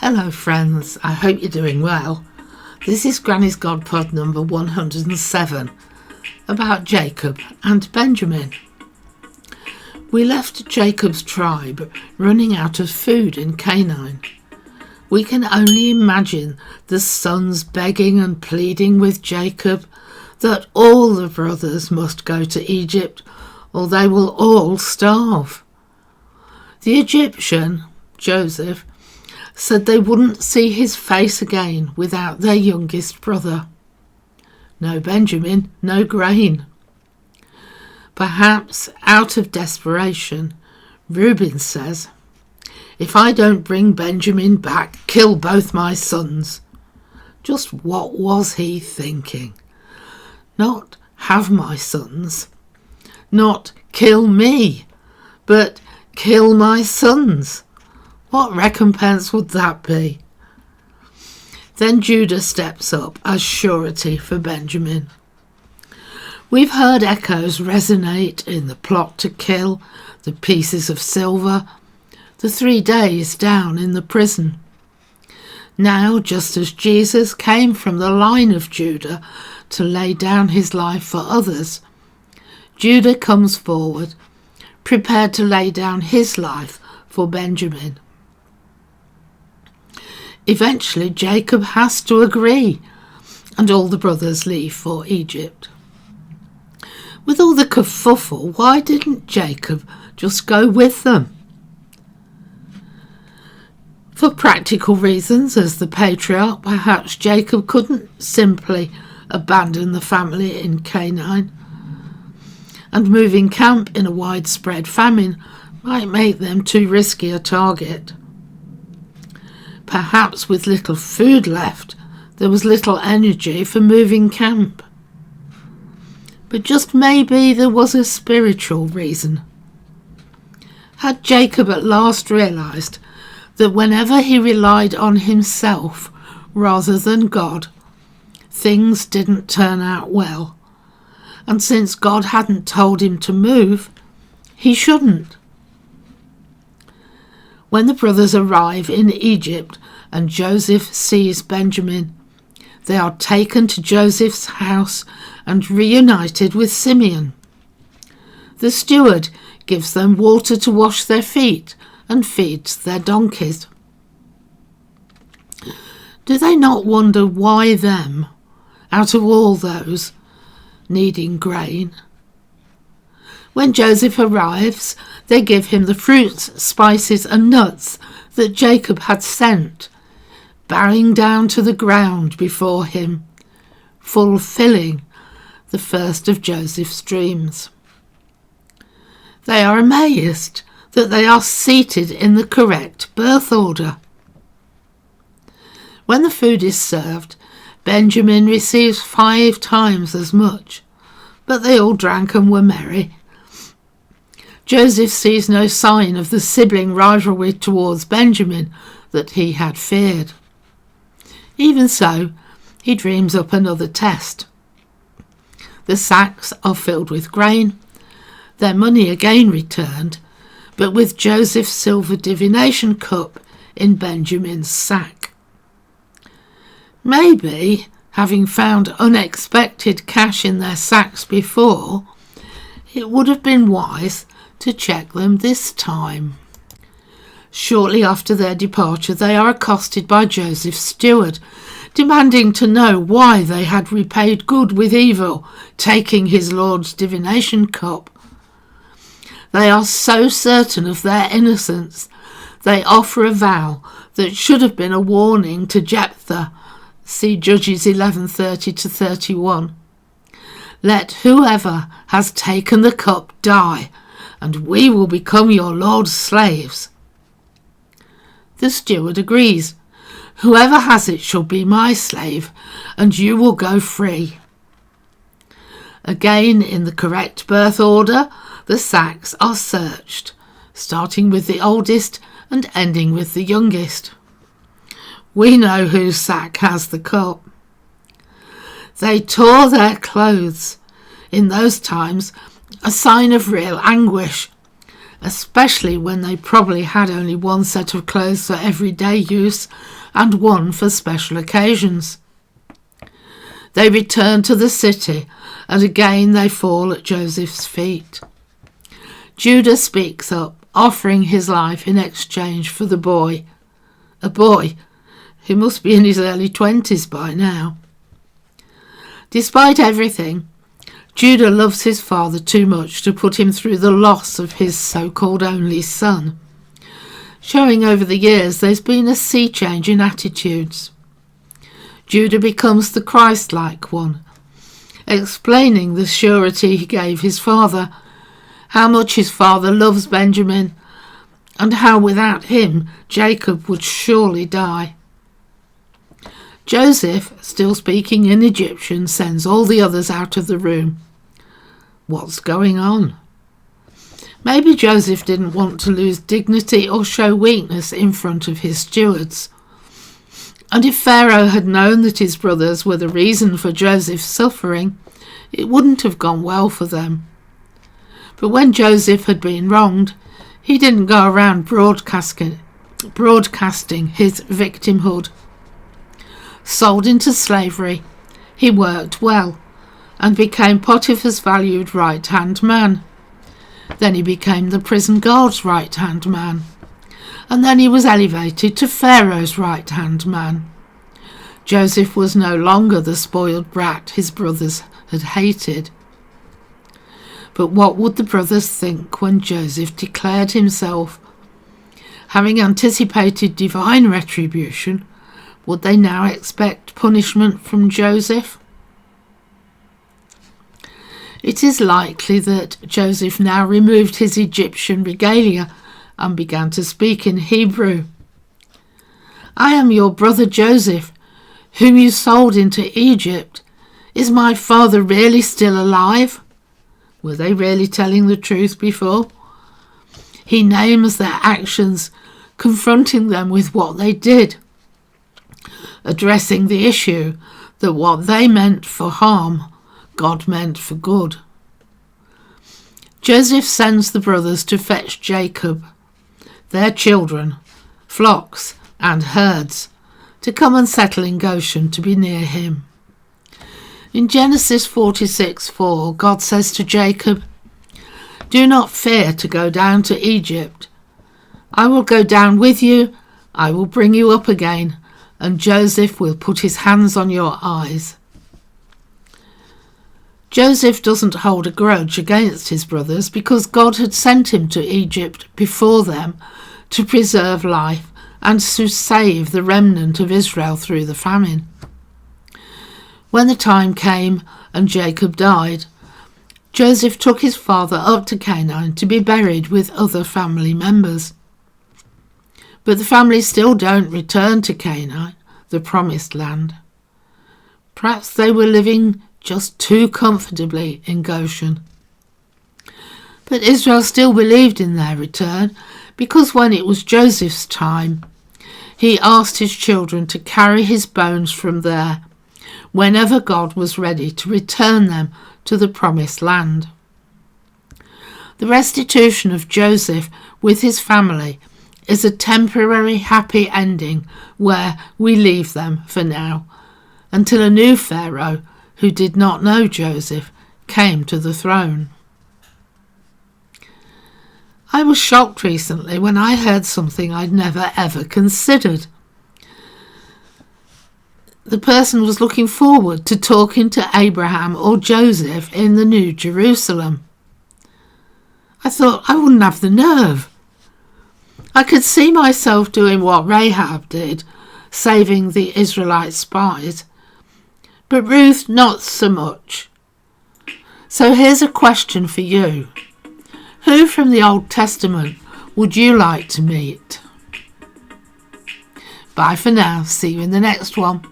Hello friends, I hope you're doing well. This is Granny's GodPod number 107 about Jacob and Benjamin. We left Jacob's tribe running out of food in Canaan. We can only imagine the sons begging and pleading with Jacob that all the brothers must go to Egypt or they will all starve. The Egyptian, Joseph, said they wouldn't see his face again without their youngest brother. No Benjamin, no grain. Perhaps out of desperation, Reuben says, "If I don't bring Benjamin back, kill both my sons." Just what was he thinking? Not have my sons, not kill me, but kill my sons. What recompense would that be? Then Judah steps up as surety for Benjamin. We've heard echoes resonate in the plot to kill, the pieces of silver, the 3 days down in the prison. Now, just as Jesus came from the line of Judah to lay down his life for others, Judah comes forward, prepared to lay down his life for Benjamin. Eventually, Jacob has to agree, and all the brothers leave for Egypt. With all the kerfuffle, why didn't Jacob just go with them? For practical reasons, as the patriarch, perhaps Jacob couldn't simply abandon the family in Canaan, and moving camp in a widespread famine might make them too risky a target. Perhaps with little food left, there was little energy for moving camp. But just maybe there was a spiritual reason. Had Jacob at last realised that whenever he relied on himself rather than God, things didn't turn out well, and since God hadn't told him to move, he shouldn't. When the brothers arrive in Egypt and Joseph sees Benjamin, they are taken to Joseph's house and reunited with Simeon. The steward gives them water to wash their feet and feeds their donkeys. Do they not wonder why them, out of all those needing grain? When Joseph arrives, they give him the fruits, spices and nuts that Jacob had sent, bowing down to the ground before him, fulfilling the first of Joseph's dreams. They are amazed that they are seated in the correct birth order. When the food is served, Benjamin receives 5 times as much, but they all drank and were merry. Joseph sees no sign of the sibling rivalry towards Benjamin that he had feared. Even so, he dreams up another test. The sacks are filled with grain, their money again returned, but with Joseph's silver divination cup in Benjamin's sack. Maybe, having found unexpected cash in their sacks before, it would have been wise to check them this time. Shortly after their departure, they are accosted by Joseph's steward, demanding to know why they had repaid good with evil, taking his lord's divination cup. They are so certain of their innocence, they offer a vow that should have been a warning to Jephthah. See Judges 11:30-31. Let whoever has taken the cup die, and we will become your lord's slaves. The steward agrees. Whoever has it shall be my slave, and you will go free. Again, in the correct birth order, the sacks are searched, starting with the oldest and ending with the youngest. We know whose sack has the cup. They tore their clothes, in those times a sign of real anguish, especially when they probably had only one set of clothes for everyday use and one for special occasions. They return to the city, and again they fall at Joseph's feet. Judah speaks up, offering his life in exchange for the boy. A boy who must be in his early 20s by now. Despite everything, Judah loves his father too much to put him through the loss of his so-called only son. Showing over the years there's been a sea change in attitudes. Judah becomes the Christ-like one, explaining the surety he gave his father, how much his father loves Benjamin, and how without him Jacob would surely die. Joseph, still speaking in Egyptian, sends all the others out of the room. What's going on? Maybe Joseph didn't want to lose dignity or show weakness in front of his stewards. And if Pharaoh had known that his brothers were the reason for Joseph's suffering, it wouldn't have gone well for them. But when Joseph had been wronged, he didn't go around broadcasting his victimhood. Sold into slavery, he worked well and became Potiphar's valued right-hand man. Then he became the prison guard's right-hand man. And then he was elevated to Pharaoh's right-hand man. Joseph was no longer the spoiled brat his brothers had hated. But what would the brothers think when Joseph declared himself? Having anticipated divine retribution, would they now expect punishment from Joseph? It is likely that Joseph now removed his Egyptian regalia and began to speak in Hebrew. I am your brother Joseph, whom you sold into Egypt. Is my father really still alive? Were they really telling the truth before? He names their actions, confronting them with what they did, addressing the issue that what they meant for harm, God meant for good. Joseph sends the brothers to fetch Jacob, their children, flocks and herds, to come and settle in Goshen to be near him. In Genesis 46:4, God says to Jacob, "Do not fear to go down to Egypt. I will go down with you, I will bring you up again, and Joseph will put his hands on your eyes." Joseph doesn't hold a grudge against his brothers because God had sent him to Egypt before them to preserve life and to save the remnant of Israel through the famine. When the time came and Jacob died, Joseph took his father up to Canaan to be buried with other family members. But the family still don't return to Canaan, the promised land. Perhaps they were living just too comfortably in Goshen. But Israel still believed in their return, because when it was Joseph's time, he asked his children to carry his bones from there whenever God was ready to return them to the promised land. The restitution of Joseph with his family is a temporary happy ending where we leave them for now, until a new Pharaoh, who did not know Joseph, came to the throne. I was shocked recently when I heard something I'd never ever considered. The person was looking forward to talking to Abraham or Joseph in the New Jerusalem. I thought I wouldn't have the nerve. I could see myself doing what Rahab did, saving the Israelite spies, but Ruth not so much. So here's a question for you. Who from the Old Testament would you like to meet? Bye for now. See you in the next one.